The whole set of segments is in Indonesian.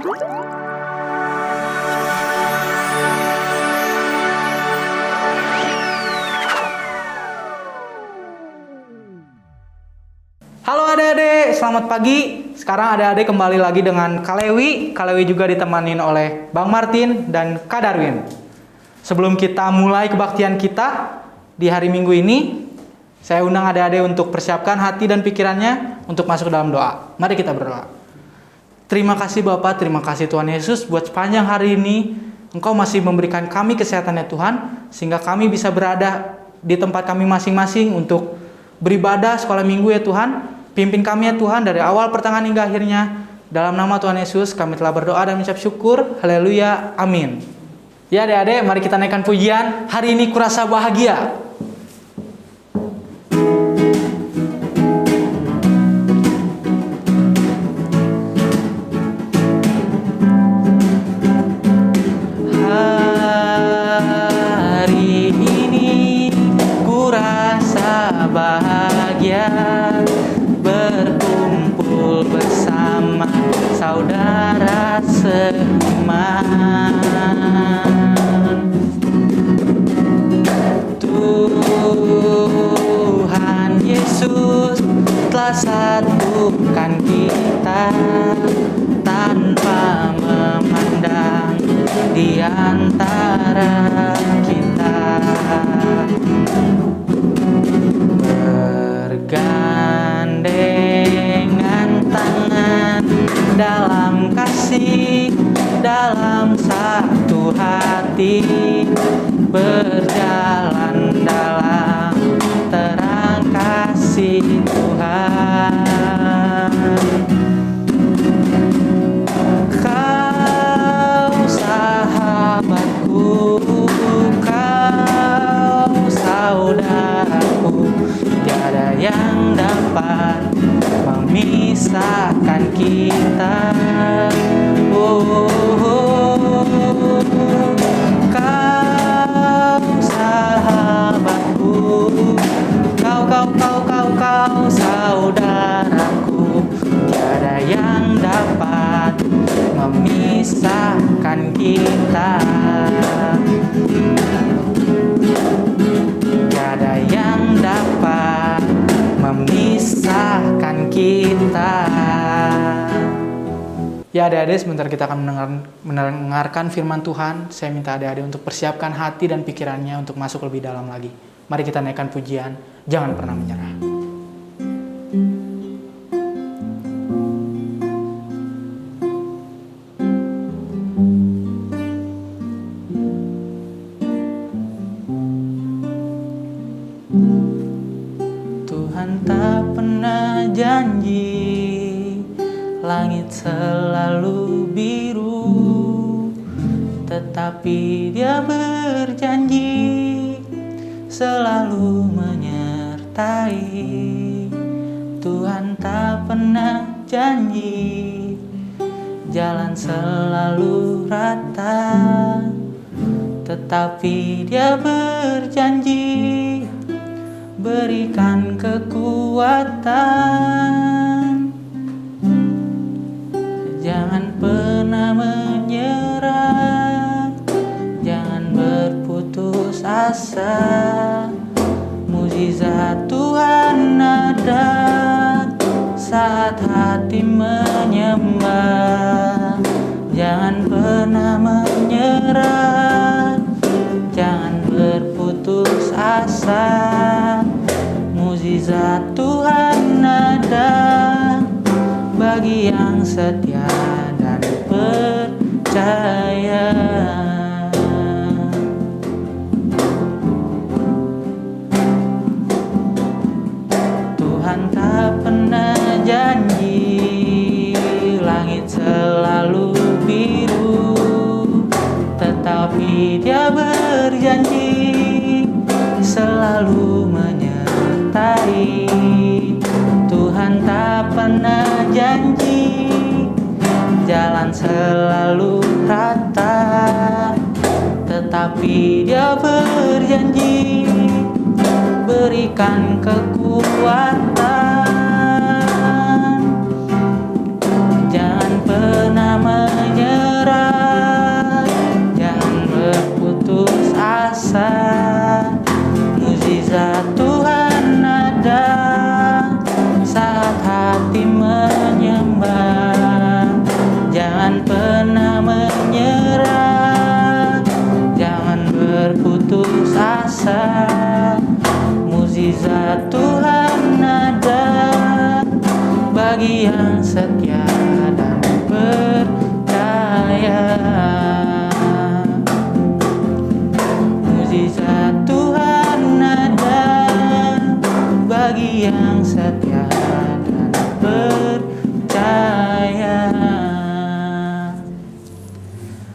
Halo adik-adik, selamat pagi. Sekarang adik-adik kembali lagi dengan Kalewi. Kalewi juga ditemanin oleh Bang Martin dan Kak Darwin. Sebelum kita mulai kebaktian kita di hari Minggu ini, saya undang adik-adik untuk persiapkan hati dan pikirannya untuk masuk dalam doa. Mari kita berdoa. Terima kasih Bapak, terima kasih Tuhan Yesus buat sepanjang hari ini Engkau masih memberikan kami kesehatan ya Tuhan, sehingga kami bisa berada di tempat kami masing-masing untuk beribadah sekolah minggu ya Tuhan. Pimpin kami ya Tuhan dari awal pertengahan hingga akhirnya. Dalam nama Tuhan Yesus kami telah berdoa dan mengucap syukur. Haleluya, amin. Ya adik-adik, mari kita naikkan pujian. Hari ini kurasa bahagia. Hari ini kurasa bahagia, berkumpul bersama saudara seiman. Tuhan Yesus telah satukan kita tanpa memandang di antara kita. Bergandengan tangan dalam kasih, dalam satu hati, berjalan dalam terang kasih Tuhan. Kau sahabatku, kau saudaraku, tiada yang dapat memisahkan kita. Kau sahabatku, kau saudaraku, tiada yang dapat memisahkan kita. Tiada yang dapat memisahkan kita. Ya adik-adik, sebentar kita akan mendengarkan firman Tuhan. Saya minta adik-adik untuk persiapkan hati dan pikirannya untuk masuk lebih dalam lagi. Mari kita naikkan pujian, jangan pernah menyerah. Tuhan tak pernah janji langit selalu biru, tetapi Dia berjanji selalu menyertai. Tuhan tak pernah janji jalan selalu rata, tetapi Dia berjanji berikan kekuatan. Jangan pernah menyerah, jangan berputus asa. Mukjizat Tuhan ada saat hati menyembah. Jangan pernah menyerah, jangan berputus asa. Mukjizat Tuhan ada bagi yang setia dan percaya. Tuhan tak pernah janji langit selalu biru, tetapi Dia berjanji selalu menyertai. Tuhan tak pernah janji jalan selalu rata, tetapi Dia berjanji berikan kekuatan. Jangan pernah menyerah, Mujizat Tuhan ada bagi yang setia dan percaya. Mujizat Tuhan ada bagi yang setia dan percaya.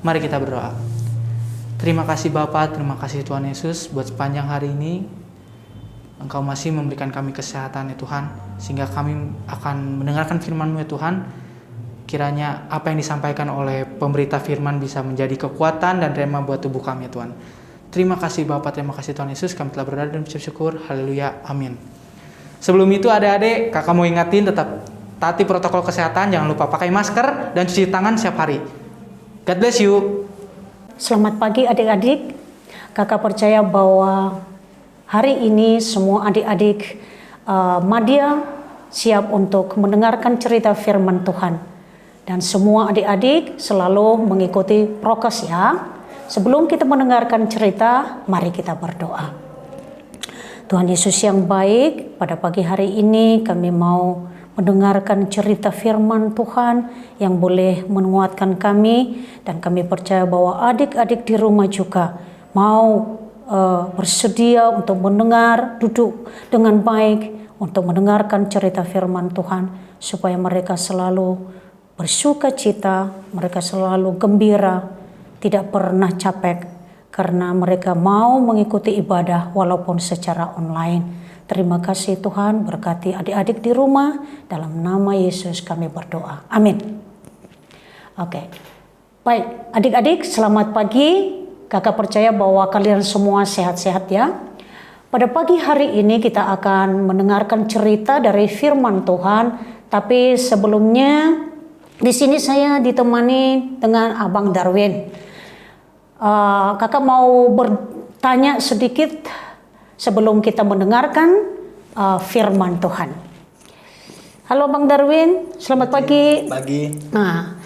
Mari kita berdoa. Terima kasih Bapa, terima kasih Tuhan Yesus buat sepanjang hari ini Engkau masih memberikan kami kesehatan ya Tuhan, sehingga kami akan mendengarkan firman-Mu ya Tuhan. Kiranya apa yang disampaikan oleh pemberita firman bisa menjadi kekuatan dan rema buat tubuh kami ya Tuhan. Terima kasih Bapa, terima kasih Tuhan Yesus, kami telah berdoa dan bersyukur syukur. Haleluya, amin. Sebelum itu adik-adik, kakak mau ingatin tetap taati protokol kesehatan, jangan lupa pakai masker dan cuci tangan setiap hari. God bless you. Selamat pagi adik-adik. Kakak percaya bahwa hari ini semua adik-adik Madya siap untuk mendengarkan cerita firman Tuhan. Dan semua adik-adik selalu mengikuti prokes ya. Sebelum kita mendengarkan cerita, mari kita berdoa. Tuhan Yesus yang baik, pada pagi hari ini kami mau mendengarkan cerita firman Tuhan yang boleh menguatkan kami, dan kami percaya bahwa adik-adik di rumah juga mau bersedia untuk mendengar, duduk dengan baik untuk mendengarkan cerita firman Tuhan, supaya mereka selalu bersuka cita, mereka selalu gembira, tidak pernah capek karena mereka mau mengikuti ibadah walaupun secara online. Terima kasih Tuhan, berkati adik-adik di rumah, dalam nama Yesus kami berdoa. Amin. Oke. Baik, adik-adik selamat pagi. Kakak percaya bahwa kalian semua sehat-sehat ya. Pada pagi hari ini kita akan mendengarkan cerita dari firman Tuhan, tapi sebelumnya di sini saya ditemani dengan Abang Darwin. Kakak mau bertanya sedikit sebelum kita mendengarkan firman Tuhan. Halo Bang Darwin, selamat pagi. Pagi. Nah,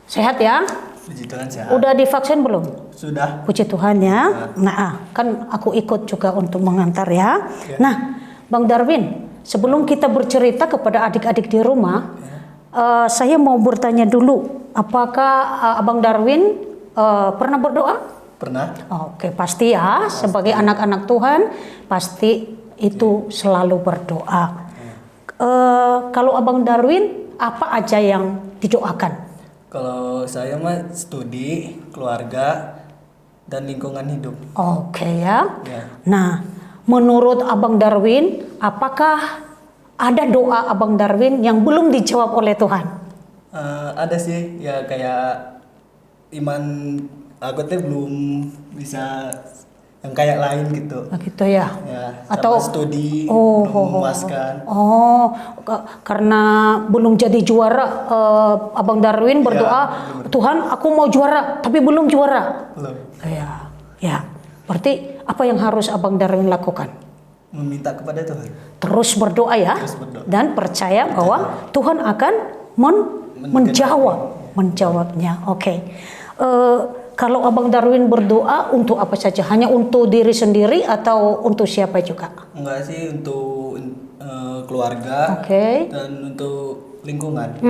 sehat ya? Puji Tuhan sehat. Udah divaksin belum? Sudah. Puji Tuhan ya. Nah, kan aku ikut juga untuk mengantar ya. Nah, Bang Darwin, sebelum kita bercerita kepada adik-adik di rumah, saya mau bertanya dulu, apakah Abang Darwin pernah berdoa? Pernah. Oke, pasti ya. Sebagai anak-anak Tuhan, pasti itu selalu berdoa. Kalau Abang Darwin, apa aja yang didoakan? Kalau saya mah studi, keluarga, dan lingkungan hidup. Oke ya. Ya. Nah, menurut Abang Darwin, apakah ada doa Abang Darwin yang belum dijawab oleh Tuhan? Ada sih, ya kayak iman aku tuh belum bisa yang kayak lain gitu. Gitu ya. Ya, Atau sama studi belum memuaskan. Karena belum jadi juara, Abang Darwin berdoa, Tuhan aku mau juara, tapi belum juara. Belum. Ya. Berarti apa yang harus Abang Darwin lakukan? Meminta kepada Tuhan. Terus berdoa ya. Terus berdoa. Dan percaya bahwa Tuhan akan menjawabnya. Oke. Kalau Abang Darwin berdoa untuk apa saja? Hanya untuk diri sendiri atau untuk siapa juga? Enggak sih, untuk keluarga. Oke. Dan untuk lingkungan.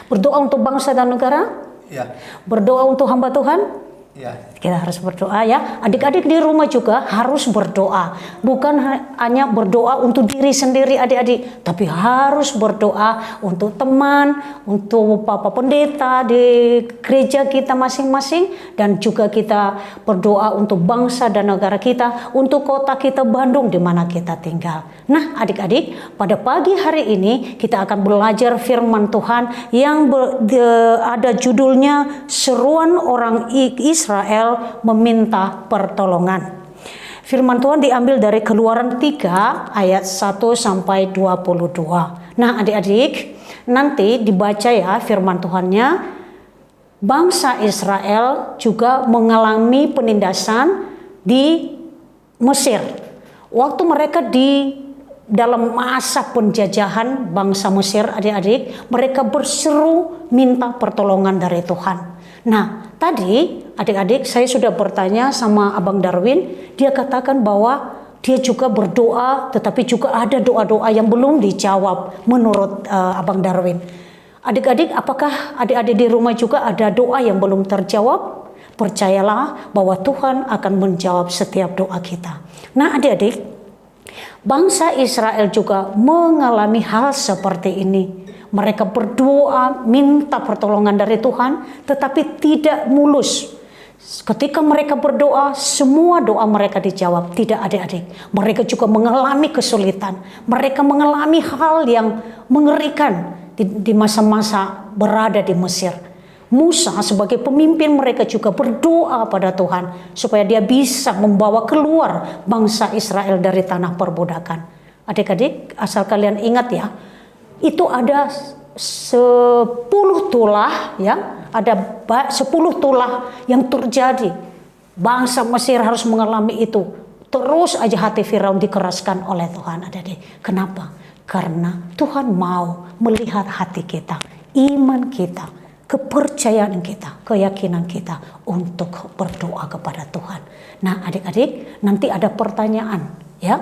Berdoa untuk bangsa dan negara? Ya. Berdoa untuk hamba Tuhan? Ya. Kita harus berdoa ya. Adik-adik di rumah juga harus berdoa. Bukan hanya berdoa untuk diri sendiri adik-adik, tapi harus berdoa untuk teman, untuk Bapak Pendeta di gereja kita masing-masing, dan juga kita berdoa untuk bangsa dan negara kita, untuk kota kita Bandung di mana kita tinggal. Nah, adik-adik, pada pagi hari ini kita akan belajar firman Tuhan yang ada judulnya Seruan Orang Israel Meminta Pertolongan. Firman Tuhan diambil dari Keluaran 3 ayat 1 sampai 22. Nah, adik-adik, nanti dibaca ya firman Tuhannya. Bangsa Israel juga mengalami penindasan di Mesir. Waktu mereka di dalam masa penjajahan bangsa Mesir, adik-adik, mereka berseru minta pertolongan dari Tuhan. Nah, tadi adik-adik saya sudah bertanya sama Abang Darwin, dia katakan bahwa dia juga berdoa, tetapi juga ada doa-doa yang belum dijawab menurut Abang Darwin. Adik-adik, apakah adik-adik di rumah juga ada doa yang belum terjawab? Percayalah bahwa Tuhan akan menjawab setiap doa kita. Nah adik-adik, bangsa Israel juga mengalami hal seperti ini. Mereka berdoa, minta pertolongan dari Tuhan, tetapi tidak mulus. Ketika mereka berdoa, semua doa mereka dijawab. Tidak adik-adik, mereka juga mengalami kesulitan. Mereka mengalami hal yang mengerikan di masa-masa berada di Mesir. Musa sebagai pemimpin mereka juga berdoa pada Tuhan supaya dia bisa membawa keluar bangsa Israel dari tanah perbudakan. Adik-adik, asal kalian ingat ya, itu ada 10 tulah ya, ada 10 tulah yang terjadi. Bangsa Mesir harus mengalami itu. Terus aja hati Firaun dikeraskan oleh Tuhan. Adik-adik, kenapa? Karena Tuhan mau melihat hati kita, iman kita, kepercayaan kita, keyakinan kita untuk berdoa kepada Tuhan. Nah adik-adik, nanti ada pertanyaan ya.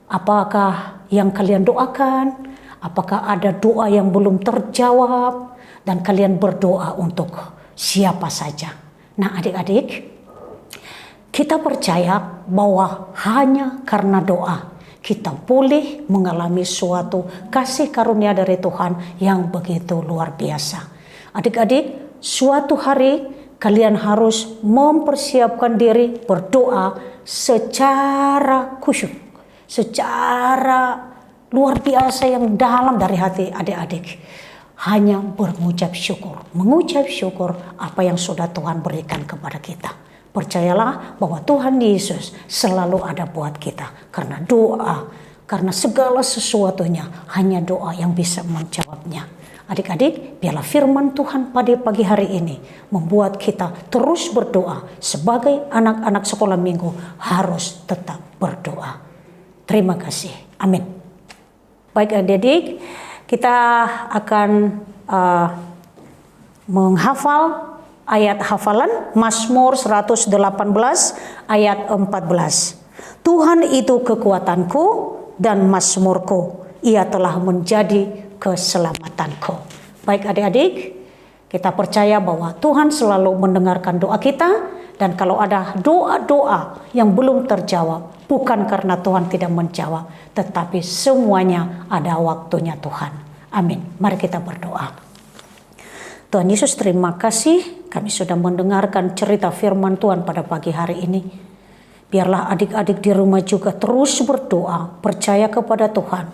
Apakah yang kalian doakan? Apakah ada doa yang belum terjawab? Dan kalian berdoa untuk siapa saja? Nah adik-adik, kita percaya bahwa hanya karena doa kita boleh mengalami suatu kasih karunia dari Tuhan yang begitu luar biasa. Adik-adik, suatu hari kalian harus mempersiapkan diri berdoa secara khusyuk, secara luar biasa yang dalam dari hati adik-adik. Hanya mengucap syukur apa yang sudah Tuhan berikan kepada kita. Percayalah bahwa Tuhan Yesus selalu ada buat kita. Karena doa, karena segala sesuatunya hanya doa yang bisa menjawabnya. Adik-adik, biarlah firman Tuhan pada pagi hari ini membuat kita terus berdoa. Sebagai anak-anak sekolah minggu harus tetap berdoa. Terima kasih. Amin. Baik adik-adik, kita akan menghafal ayat hafalan Mazmur 118 ayat 14. Tuhan itu kekuatanku dan mazmurku, ia telah menjadi keselamatanku. Baik adik-adik, kita percaya bahwa Tuhan selalu mendengarkan doa kita. Dan kalau ada doa-doa yang belum terjawab, bukan karena Tuhan tidak menjawab, tetapi semuanya ada waktunya Tuhan. Amin. Mari kita berdoa. Tuhan Yesus, terima kasih kami sudah mendengarkan cerita firman Tuhan pada pagi hari ini. Biarlah adik-adik di rumah juga terus berdoa, percaya kepada Tuhan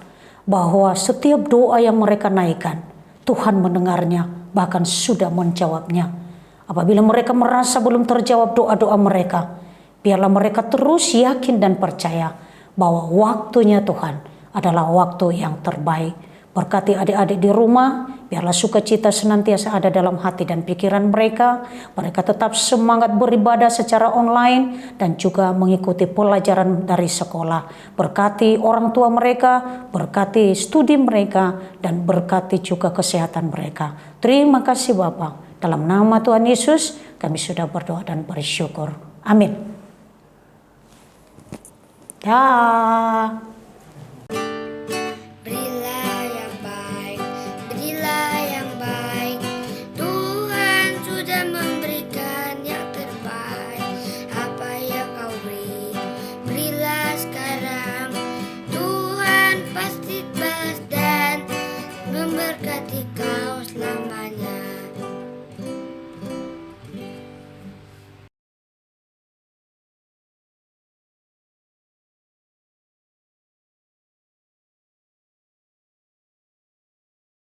bahwa setiap doa yang mereka naikkan, Tuhan mendengarnya, bahkan sudah menjawabnya. Apabila mereka merasa belum terjawab doa-doa mereka, biarlah mereka terus yakin dan percaya bahwa waktunya Tuhan adalah waktu yang terbaik. Berkati adik-adik di rumah, biarlah sukacita senantiasa ada dalam hati dan pikiran mereka. Mereka tetap semangat beribadah secara online dan juga mengikuti pelajaran dari sekolah. Berkati orang tua mereka, berkati studi mereka, dan berkati juga kesehatan mereka. Terima kasih Bapa. Dalam nama Tuhan Yesus, kami sudah berdoa dan bersyukur. Amin. Ya.